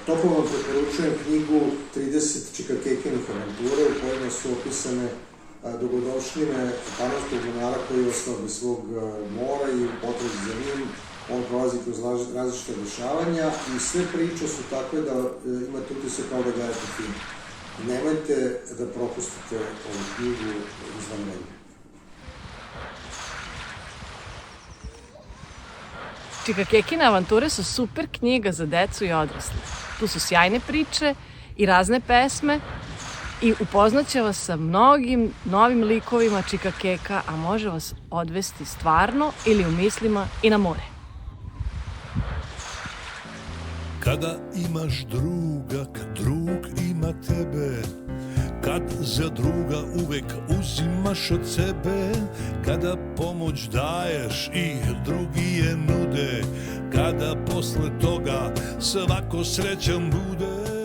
Toplo vam preporučujem knjigu 30 Čikakekinih avantura u kojima su opisane dogodovštine panonskog monara koji je ostao bez svog mora i u potrazi za njim on prolazi kroz različite dešavanja i sve priče su takve da imate utisak kao da gledate film. Nemojte da propustite ovu knjigu izvanredno. Čikakekine avanture su super knjiga za decu i odrasle. Tu su sjajne priče i razne pesme i upoznaće vas sa mnogim novim likovima Čikakeka, a može vas odvesti stvarno ili u mislima i na more. Kada imaš druga, kad drug ima tebe, kad za druga uvek uzimaš od sebe, kada pomoć daješ i drugi je nude, kada posle toga svako srećan bude.